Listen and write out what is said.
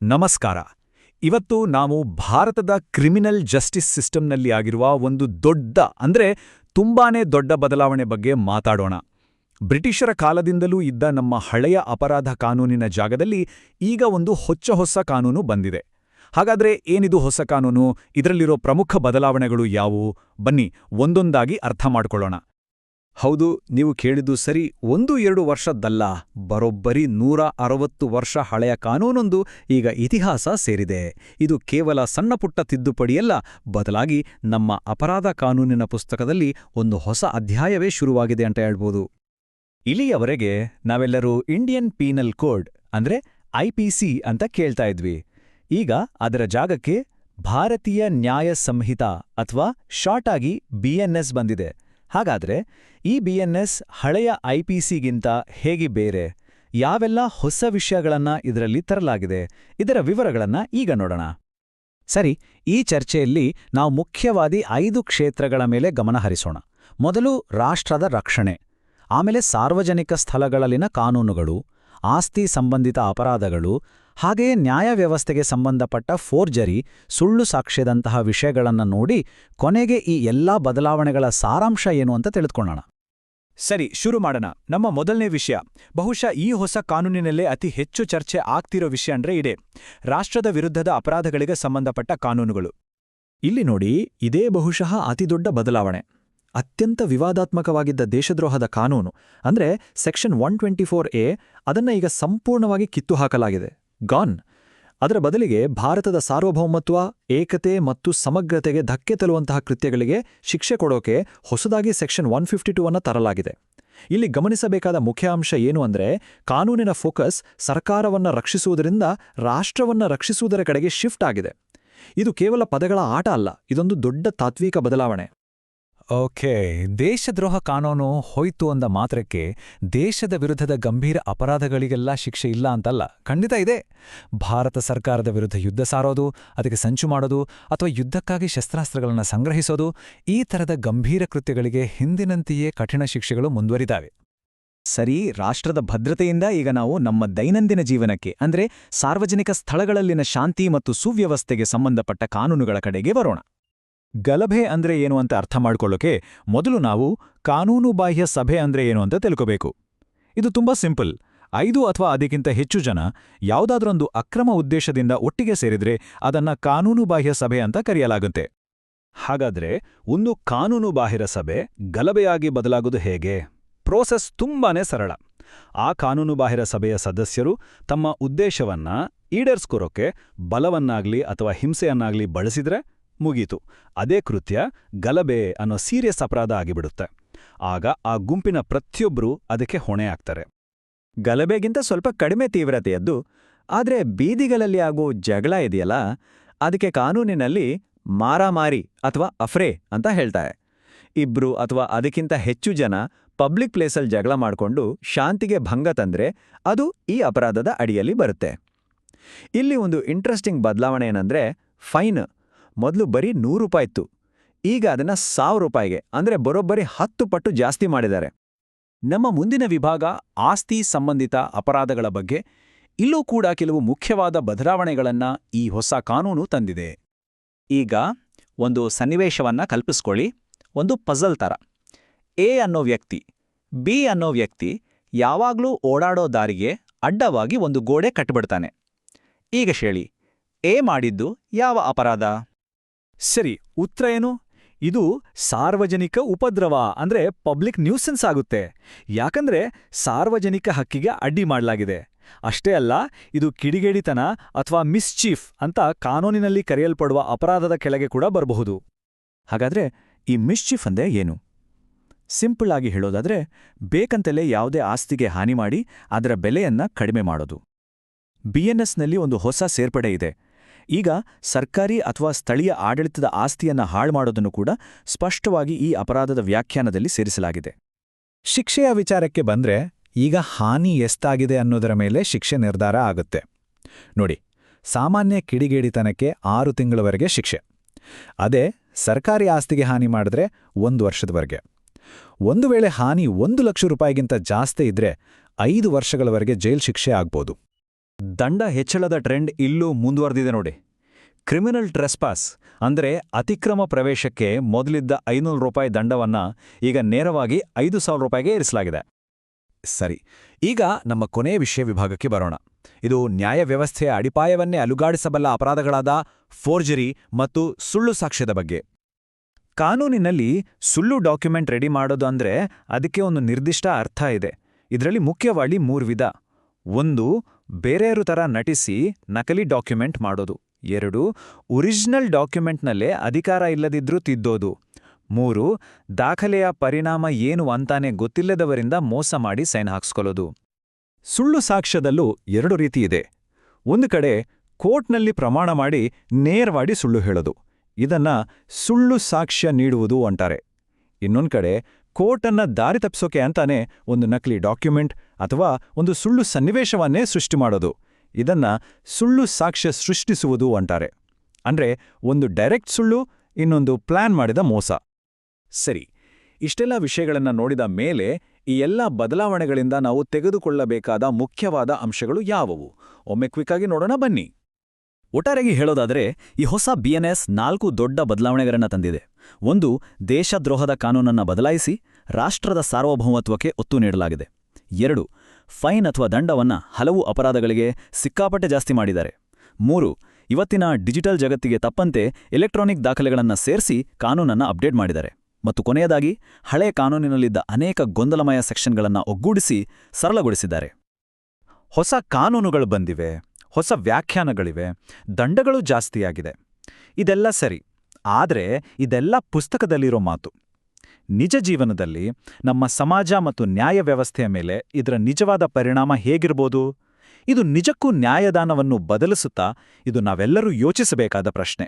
ನಮಸ್ಕಾರ. ಇವತ್ತು ನಾವು ಭಾರತದ ಕ್ರಿಮಿನಲ್ ಜಸ್ಟಿಸ್ ಸಿಸ್ಟಮ್ನಲ್ಲಿ ಆಗಿರುವ ಒಂದು ತುಂಬಾನೇ ದೊಡ್ಡ ಬದಲಾವಣೆ ಬಗ್ಗೆ ಮಾತಾಡೋಣ. ಬ್ರಿಟಿಷರ ಕಾಲದಿಂದಲೂ ಇದ್ದ ನಮ್ಮ ಹಳೆಯ ಅಪರಾಧ ಕಾನೂನಿನ ಜಾಗದಲ್ಲಿ ಈಗ ಒಂದು ಹೊಸ ಕಾನೂನು ಬಂದಿದೆ. ಹಾಗಾದ್ರೆ ಏನಿದು ಹೊಸ ಕಾನೂನು? ಇದರಲ್ಲಿರೋ ಪ್ರಮುಖ ಬದಲಾವಣೆಗಳು ಯಾವುವು? ಬನ್ನಿ ಒಂದೊಂದಾಗಿ ಅರ್ಥ ಮಾಡ್ಕೊಳ್ಳೋಣ. ಹೌದು, ನೀವು ಕೇಳಿದ್ದು ಸರಿ. 1-2 ವರ್ಷದ್ದಲ್ಲ, ಬರೋಬ್ಬರಿ 160 ವರ್ಷ ಹಳೆಯ ಕಾನೂನೊಂದು ಈಗ ಇತಿಹಾಸ ಸೇರಿದೆ. ಇದು ಕೇವಲ ಸಣ್ಣಪುಟ್ಟ ತಿದ್ದುಪಡಿಯಲ್ಲ, ಬದಲಾಗಿ ನಮ್ಮ ಅಪರಾಧ ಕಾನೂನಿನ ಪುಸ್ತಕದಲ್ಲಿ ಒಂದು ಹೊಸ ಅಧ್ಯಾಯವೇ ಶುರುವಾಗಿದೆ ಅಂತ ಹೇಳ್ಬೋದು. ಇಲ್ಲಿಯವರೆಗೆ ನಾವೆಲ್ಲರೂ ಇಂಡಿಯನ್ ಪೀನಲ್ ಕೋಡ್ ಅಂದ್ರೆ IPC ಅಂತ ಕೇಳ್ತಾ ಇದ್ವಿ. ಈಗ ಅದರ ಜಾಗಕ್ಕೆ ಭಾರತೀಯ ನ್ಯಾಯ ಸಂಹಿತಾ ಅಥವಾ ಶಾರ್ಟ್ ಆಗಿ BNS ಬಂದಿದೆ. ಹಾಗಾದ್ರೆ ಈ BNS ಹಳೆಯ IPCಗಿಂತ ಹೇಗೆ ಬೇರೆ? ಯಾವೆಲ್ಲ ಹೊಸ ವಿಷಯಗಳನ್ನ ಇದರಲ್ಲಿ ತರಲಾಗಿದೆ? ಇದರ ವಿವರಗಳನ್ನ ಈಗ ನೋಡೋಣ. ಸರಿ, ಈ ಚರ್ಚೆಯಲ್ಲಿ ನಾವು ಮುಖ್ಯವಾದಿ 5 ಕ್ಷೇತ್ರಗಳ ಮೇಲೆ ಗಮನ ಹರಿಸೋಣ. ಮೊದಲು ರಾಷ್ಟ್ರದ ರಕ್ಷಣೆ, ಆಮೇಲೆ ಸಾರ್ವಜನಿಕ ಸ್ಥಳಗಳಲ್ಲಿನ ಕಾನೂನುಗಳು, ಆಸ್ತಿ ಸಂಬಂಧಿತ ಅಪರಾಧಗಳು, ಹಾಗೆಯೇ ನ್ಯಾಯ ವ್ಯವಸ್ಥೆಗೆ ಸಂಬಂಧಪಟ್ಟ ಫೋರ್ಜರಿ, ಸುಳ್ಳು ಸಾಕ್ಷ್ಯದಂತಹ ವಿಷಯಗಳನ್ನು ನೋಡಿ ಕೊನೆಗೆ ಈ ಎಲ್ಲಾ ಬದಲಾವಣೆಗಳ ಸಾರಾಂಶ ಏನು ಅಂತ ತಿಳಿದುಕೊಳ್ಳೋಣ. ಸರಿ, ಶುರು ಮಾಡೋಣ. ನಮ್ಮ ಮೊದಲನೇ ವಿಷಯ, ಬಹುಶಃ ಈ ಹೊಸ ಕಾನೂನಿನಲ್ಲೇ ಅತಿ ಹೆಚ್ಚು ಚರ್ಚೆ ಆಗ್ತಿರೋ ವಿಷಯ ಅಂದ್ರೆ ಇದೇ: ರಾಷ್ಟ್ರದ ವಿರುದ್ಧದ ಅಪರಾಧಗಳಿಗೆ ಸಂಬಂಧಪಟ್ಟ ಕಾನೂನುಗಳು. ಇಲ್ಲಿ ನೋಡಿ, ಇದೇ ಬಹುಶಃ ಅತಿದೊಡ್ಡ ಬದಲಾವಣೆ. ಅತ್ಯಂತ ವಿವಾದಾತ್ಮಕವಾಗಿದ್ದ ದೇಶದ್ರೋಹದ ಕಾನೂನು ಅಂದ್ರೆ ಸೆಕ್ಷನ್ 124A, ಅದನ್ನ ಈಗ ಸಂಪೂರ್ಣವಾಗಿ ಕಿತ್ತುಹಾಕಲಾಗಿದೆ. ಗಾನ್. ಅದರ ಬದಲಿಗೆ ಭಾರತದ ಸಾರ್ವಭೌಮತ್ವ, ಏಕತೆ ಮತ್ತು ಸಮಗ್ರತೆಗೆ ಧಕ್ಕೆ ತರುವಂತಹ ಕೃತ್ಯಗಳಿಗೆ ಶಿಕ್ಷೆ ಕೊಡೋಕೆ ಹೊಸದಾಗಿ ಸೆಕ್ಷನ್ 152 ಅನ್ನು ತರಲಾಗಿದೆ. ಇಲ್ಲಿ ಗಮನಿಸಬೇಕಾದ ಮುಖ್ಯ ಅಂಶ ಏನು ಅಂದ್ರೆ, ಕಾನೂನಿನ ಫೋಕಸ್ ಸರ್ಕಾರವನ್ನ ರಕ್ಷಿಸುವುದರಿಂದ ರಾಷ್ಟ್ರವನ್ನ ರಕ್ಷಿಸುವುದರ ಕಡೆಗೆ ಶಿಫ್ಟ್ ಆಗಿದೆ. ಇದು ಕೇವಲ ಪದಗಳ ಆಟ ಅಲ್ಲ, ಇದೊಂದು ದೊಡ್ಡ ತಾತ್ವಿಕ ಬದಲಾವಣೆ. ಓಕೆ, ದೇಶದ್ರೋಹ ಕಾನೂನು ಹೋಯ್ತು ಅಂದ ಮಾತ್ರಕ್ಕೆ ದೇಶದ ವಿರುದ್ಧದ ಗಂಭೀರ ಅಪರಾಧಗಳಿಗೆಲ್ಲ ಶಿಕ್ಷೆ ಇಲ್ಲ ಅಂತಲ್ಲ, ಖಂಡಿತ ಇದೆ. ಭಾರತ ಸರ್ಕಾರದ ವಿರುದ್ಧ ಯುದ್ಧ ಸಾರೋದು, ಅದಕ್ಕೆ ಸಂಚು ಮಾಡೋದು ಅಥವಾ ಯುದ್ಧಕ್ಕಾಗಿ ಶಸ್ತ್ರಾಸ್ತ್ರಗಳನ್ನು ಸಂಗ್ರಹಿಸೋದು, ಈ ಥರದ ಗಂಭೀರ ಕೃತ್ಯಗಳಿಗೆ ಹಿಂದಿನಂತೆಯೇ ಕಠಿಣ ಶಿಕ್ಷೆಗಳು ಮುಂದುವರಿದಾವೆ. ಸರಿ, ರಾಷ್ಟ್ರದ ಭದ್ರತೆಯಿಂದ ಈಗ ನಾವು ನಮ್ಮ ದೈನಂದಿನ ಜೀವನಕ್ಕೆ ಅಂದ್ರೆ ಸಾರ್ವಜನಿಕ ಸ್ಥಳಗಳಲ್ಲಿನ ಶಾಂತಿ ಮತ್ತು ಸುವ್ಯವಸ್ಥೆಗೆ ಸಂಬಂಧಪಟ್ಟ ಕಾನೂನುಗಳ ಕಡೆಗೆ ಬರೋಣ. ಗಲಭೆ ಅಂದ್ರೆ ಏನು ಅಂತ ಅರ್ಥ ಮಾಡ್ಕೊಳ್ಳೋಕೆ ಮೊದಲು ನಾವು ಕಾನೂನುಬಾಹ್ಯ ಸಭೆ ಅಂದ್ರೆ ಏನು ಅಂತ ತಿಳ್ಕೋಬೇಕು. ಇದು ತುಂಬಾ ಸಿಂಪಲ್. 5 ಅಥವಾ ಅದಕ್ಕಿಂತ ಹೆಚ್ಚು ಜನ ಯಾವುದಾದ್ರೊಂದು ಅಕ್ರಮ ಉದ್ದೇಶದಿಂದ ಒಟ್ಟಿಗೆ ಸೇರಿದ್ರೆ ಅದನ್ನ ಕಾನೂನುಬಾಹ್ಯ ಸಭೆ ಅಂತ ಕರೆಯಲಾಗುತ್ತೆ. ಹಾಗಾದ್ರೆ ಒಂದು ಕಾನೂನುಬಾಹಿರ ಸಭೆ ಗಲಭೆಯಾಗಿ ಬದಲಾಗೋದು ಹೇಗೆ? ಪ್ರೋಸೆಸ್ ತುಂಬಾನೇ ಸರಳ. ಆ ಕಾನೂನುಬಾಹಿರ ಸಭೆಯ ಸದಸ್ಯರು ತಮ್ಮ ಉದ್ದೇಶವನ್ನ ಈಡೇರಿಸ್ಕೊರೋಕೆ ಬಲವನ್ನಾಗ್ಲಿ ಅಥವಾ ಹಿಂಸೆಯನ್ನಾಗ್ಲಿ ಬಳಸಿದ್ರೆ ಮುಗೀತು, ಅದೇ ಕೃತ್ಯ ಗಲಭೆ ಅನ್ನೋ ಸೀರಿಯಸ್ ಅಪರಾಧ ಆಗಿಬಿಡುತ್ತೆ. ಆಗ ಆ ಗುಂಪಿನ ಪ್ರತಿಯೊಬ್ಬರೂ ಅದಕ್ಕೆ ಹೊಣೆ ಆಗ್ತಾರೆ. ಗಲಭೆಗಿಂತ ಸ್ವಲ್ಪ ಕಡಿಮೆ ತೀವ್ರತೆಯದ್ದು. ಆದ್ರೆ ಬೀದಿಗಳಲ್ಲಿ ಆಗೋ ಜಗಳ ಇದೆಯಲ್ಲ, ಅದಕ್ಕೆ ಕಾನೂನಿನಲ್ಲಿ ಮಾರಾಮಾರಿ ಅಥವಾ ಅಫ್ರೇ ಅಂತ ಹೇಳ್ತಾರೆ. 2 ಅಥವಾ ಅದಕ್ಕಿಂತ ಹೆಚ್ಚು ಜನ ಪಬ್ಲಿಕ್ ಪ್ಲೇಸಲ್ಲಿ ಜಗಳ ಮಾಡಿಕೊಂಡು ಶಾಂತಿಗೆ ಭಂಗ ತಂದ್ರೆ ಅದು ಈ ಅಪರಾಧದ ಅಡಿಯಲ್ಲಿ ಬರುತ್ತೆ. ಇಲ್ಲಿ ಒಂದು ಇಂಟ್ರೆಸ್ಟಿಂಗ್ ಬದಲಾವಣೆ ಏನಂದ್ರೆ, ಫೈನ್ ಮೊದಲು ಬರೀ 100 ರೂಪಾಯಿ ಇತ್ತು, ಈಗ ಅದನ್ನ 1000 ರೂಪಾಯಿಗೆ ಅಂದ್ರೆ ಬರೋಬ್ಬರಿ 10 ಪಟ್ಟು ಜಾಸ್ತಿ ಮಾಡಿದ್ದಾರೆ. ನಮ್ಮ ಮುಂದಿನ ವಿಭಾಗ ಆಸ್ತಿ ಸಂಬಂಧಿತ ಅಪರಾಧಗಳ ಬಗ್ಗೆ. ಇಲ್ಲೂ ಕೂಡ ಕೆಲವು ಮುಖ್ಯವಾದ ಬದಲಾವಣೆಗಳನ್ನ ಈ ಹೊಸ ಕಾನೂನು ತಂದಿದೆ. ಈಗ ಒಂದು ಸನ್ನಿವೇಶವನ್ನ ಕಲ್ಪಿಸ್ಕೊಳ್ಳಿ, ಒಂದು ಪಜಲ್ ಥರ. A ಅನ್ನೋ ವ್ಯಕ್ತಿ, B ಅನ್ನೋ ವ್ಯಕ್ತಿ ಯಾವಾಗ್ಲೂ ಓಡಾಡೋ ದಾರಿಗೆ ಅಡ್ಡವಾಗಿ ಒಂದು ಗೋಡೆ ಕಟ್ಟಿಬಿಡ್ತಾನೆ. ಈಗ ಹೇಳಿ, A ಮಾಡಿದ್ದು ಯಾವ ಅಪರಾಧ? ಸರಿ, ಉತ್ತರ ಏನು? ಇದು ಸಾರ್ವಜನಿಕ ಉಪದ್ರವ ಅಂದ್ರೆ ಪಬ್ಲಿಕ್ ನ್ಯೂಸೆನ್ಸ್ ಆಗುತ್ತೆ. ಯಾಕಂದ್ರೆ ಸಾರ್ವಜನಿಕ ಹಕ್ಕಿಗೆ ಅಡ್ಡಿ ಮಾಡಲಾಗಿದೆ. ಅಷ್ಟೇ ಅಲ್ಲ, ಇದು ಕಿಡಿಗೇಡಿತನ ಅಥವಾ ಮಿಸ್ಚೀಫ್ ಅಂತ ಕಾನೂನಿನಲ್ಲಿ ಕರೆಯಲ್ಪಡುವ ಅಪರಾಧದ ಕೆಳಗೆ ಕೂಡ ಬರಬಹುದು. ಹಾಗಾದ್ರೆ ಈ ಮಿಸ್ಚೀಫ್ ಅಂದ್ರೆ ಏನು? ಸಿಂಪಲ್ ಆಗಿ ಹೇಳೋದಾದ್ರೆ, ಬೇಕಂತಲೇ ಯಾವುದೇ ಆಸ್ತಿಗೆ ಹಾನಿ ಮಾಡಿ ಅದರ ಬೆಲೆಯನ್ನ ಕಡಿಮೆ ಮಾಡೋದು. BNSನಲ್ಲಿ ಒಂದು ಹೊಸ ಸೇರ್ಪಡೆ ಇದೆ. ಈಗ ಸರ್ಕಾರಿ ಅಥವಾ ಸ್ಥಳೀಯ ಆಡಳಿತದ ಆಸ್ತಿಯನ್ನ ಹಾಳು ಮಾಡೋದನ್ನು ಕೂಡ ಸ್ಪಷ್ಟವಾಗಿ ಈ ಅಪರಾಧದ ವ್ಯಾಖ್ಯಾನದಲ್ಲಿ ಸೇರಿಸಲಾಗಿದೆ. ಶಿಕ್ಷೆಯ ವಿಚಾರಕ್ಕೆ ಬಂದ್ರೆ, ಈಗ ಹಾನಿ ಎಷ್ಟಾಗಿದೆ ಅನ್ನೋದರ ಮೇಲೆ ಶಿಕ್ಷೆ ನಿರ್ಧಾರ ಆಗುತ್ತೆ. ನೋಡಿ, ಸಾಮಾನ್ಯ ಕಿಡಿಗೇಡಿತನಕ್ಕೆ 6 ತಿಂಗಳವರೆಗೆ ಶಿಕ್ಷೆ. ಅದೇ ಸರ್ಕಾರಿ ಆಸ್ತಿಗೆ ಹಾನಿ ಮಾಡಿದ್ರೆ 1 ವರ್ಷದವರೆಗೆ. ಒಂದು ವೇಳೆ ಹಾನಿ 1 ಲಕ್ಷ ರೂಪಾಯಿಗಿಂತ ಜಾಸ್ತಿ ಇದ್ರೆ 5 ವರ್ಷಗಳವರೆಗೆ ಜೈಲ್ ಶಿಕ್ಷೆ ಆಗ್ಬೋದು. ದಂಡ ಹೆಚ್ಚಳದ ಟ್ರೆಂಡ್ ಇಲ್ಲೂ ಮುಂದುವರೆದಿದೆ ನೋಡಿ. ಕ್ರಿಮಿನಲ್ ಟ್ರೆಸ್ಪಾಸ್ ಅಂದ್ರೆ ಅತಿಕ್ರಮ ಪ್ರವೇಶಕ್ಕೆ ಮೊದಲಿದ್ದ ₹500 ದಂಡವನ್ನ ಈಗ ನೇರವಾಗಿ ₹5,000ಗೆ ಏರಿಸಲಾಗಿದೆ. ಸರಿ, ಈಗ ನಮ್ಮ ಕೊನೆಯ ವಿಷಯ ವಿಭಾಗಕ್ಕೆ ಬರೋಣ. ಇದು ನ್ಯಾಯ ವ್ಯವಸ್ಥೆಯ ಅಡಿಪಾಯವನ್ನೇ ಅಲುಗಾಡಿಸಬಲ್ಲ ಅಪರಾಧಗಳಾದ ಫೋರ್ಜರಿ ಮತ್ತು ಸುಳ್ಳು ಸಾಕ್ಷ್ಯದ ಬಗ್ಗೆ. ಕಾನೂನಿನಲ್ಲಿ ಸುಳ್ಳು ಡಾಕ್ಯುಮೆಂಟ್ ರೆಡಿ ಮಾಡೋದು ಅಂದ್ರೆ ಅದಕ್ಕೆ ಒಂದು ನಿರ್ದಿಷ್ಟ ಅರ್ಥ ಇದೆ. ಇದರಲ್ಲಿ ಮುಖ್ಯವಾಗಿ 3 ವಿಧ. 1, ಬೇರೆಯವ್ರ ಥರ ನಟಿಸಿ ನಕಲಿ ಡಾಕ್ಯುಮೆಂಟ್ ಮಾಡೋದು. 2, ಒರಿಜಿನಲ್ ಡಾಕ್ಯುಮೆಂಟ್ನಲ್ಲೇ ಅಧಿಕಾರ ಇಲ್ಲದಿದ್ರೂ ತಿದ್ದೋದು. 3, ದಾಖಲೆಯ ಪರಿಣಾಮ ಏನು ಅಂತಾನೆ ಗೊತ್ತಿಲ್ಲದವರಿಂದ ಮೋಸ ಮಾಡಿ ಸೈನ್ ಹಾಕ್ಸ್ಕೊಳ್ಳೋದು. ಸುಳ್ಳು ಸಾಕ್ಷ್ಯದಲ್ಲೂ 2 ರೀತಿ ಇದೆ. ಒಂದು ಕಡೆ ಕೋರ್ಟ್ನಲ್ಲಿ ಪ್ರಮಾಣ ಮಾಡಿ ನೇರವಾಗಿ ಸುಳ್ಳು ಹೇಳೋದು. ಇದನ್ನ ಸುಳ್ಳು ಸಾಕ್ಷ್ಯ ನೀಡುವುದು ಅಂತಾರೆ. ಇನ್ನೊಂದು ಕಡೆ ಕೋರ್ಟನ್ನ ದಾರಿ ತಪ್ಪಿಸೋಕೆ ಅಂತಾನೆ ಒಂದು ನಕಲಿ ಡಾಕ್ಯುಮೆಂಟ್ ಅಥವಾ ಒಂದು ಸುಳ್ಳು ಸನ್ನಿವೇಶವನ್ನೇ ಸೃಷ್ಟಿ ಮಾಡೋದು. ಇದನ್ನ ಸುಳ್ಳು ಸಾಕ್ಷ್ಯ ಸೃಷ್ಟಿಸುವುದು ಅಂತಾರೆ. ಅಂದ್ರೆ ಒಂದು ಡೈರೆಕ್ಟ್ ಸುಳ್ಳು, ಇನ್ನೊಂದು ಪ್ಲಾನ್ ಮಾಡಿದ ಮೋಸ. ಸರಿ, ಇಷ್ಟೆಲ್ಲ ವಿಷಯಗಳನ್ನ ನೋಡಿದ ಮೇಲೆ ಈ ಎಲ್ಲ ಬದಲಾವಣೆಗಳಿಂದ ನಾವು ತೆಗೆದುಕೊಳ್ಳಬೇಕಾದ ಮುಖ್ಯವಾದ ಅಂಶಗಳು ಯಾವುವು? ಒಮ್ಮೆ ಕ್ವಿಕ್ಕಾಗಿ ನೋಡೋಣ ಬನ್ನಿ. ಒಟ್ಟಾರೆಯಾಗಿ ಹೇಳೋದಾದರೆ ಈ ಹೊಸ BNS 4 ದೊಡ್ಡ ಬದಲಾವಣೆಗಳನ್ನು ತಂದಿದೆ. 1, ದೇಶದ್ರೋಹದ ಕಾನೂನನ್ನು ಬದಲಾಯಿಸಿ ರಾಷ್ಟ್ರದ ಸಾರ್ವಭೌಮತ್ವಕ್ಕೆ ಒತ್ತು ನೀಡಲಾಗಿದೆ. 2, ಫೈನ್ ಅಥವಾ ದಂಡವನ್ನು ಹಲವು ಅಪರಾಧಗಳಿಗೆ ಸಿಕ್ಕಾಪಟ್ಟೆ ಜಾಸ್ತಿ ಮಾಡಿದ್ದಾರೆ. 3, ಇವತ್ತಿನ ಡಿಜಿಟಲ್ ಜಗತ್ತಿಗೆ ತಪ್ಪಂತೆ ಎಲೆಕ್ಟ್ರಾನಿಕ್ ದಾಖಲೆಗಳನ್ನು ಸೇರಿಸಿ ಕಾನೂನನ್ನು ಅಪ್ಡೇಟ್ ಮಾಡಿದ್ದಾರೆ. ಮತ್ತು ಕೊನೆಯದಾಗಿ ಹಳೆಯ ಕಾನೂನಿನಲ್ಲಿದ್ದ ಅನೇಕ ಗೊಂದಲಮಯ ಸೆಕ್ಷನ್ಗಳನ್ನು ಒಗ್ಗೂಡಿಸಿ ಸರಳಗೊಳಿಸಿದ್ದಾರೆ. ಹೊಸ ಕಾನೂನುಗಳು ಬಂದಿವೆ, ಹೊಸ ವ್ಯಾಖ್ಯಾನಗಳಿವೆ, ದಂಡಗಳು ಜಾಸ್ತಿಯಾಗಿದೆ. ಇದೆಲ್ಲ ಸರಿ, ಆದರೆ ಇದೆಲ್ಲ ಪುಸ್ತಕದಲ್ಲಿರೋ ಮಾತು. ನಿಜ ಜೀವನದಲ್ಲಿ ನಮ್ಮ ಸಮಾಜ ಮತ್ತು ನ್ಯಾಯ ವ್ಯವಸ್ಥೆಯ ಮೇಲೆ ಇದರ ನಿಜವಾದ ಪರಿಣಾಮ ಹೇಗಿರ್ಬೋದು? ಇದು ನಿಜಕ್ಕೂ ನ್ಯಾಯದಾನವನ್ನು ಬದಲಿಸುತ್ತಾ? ಇದು ನಾವೆಲ್ಲರೂ ಯೋಚಿಸಬೇಕಾದ ಪ್ರಶ್ನೆ.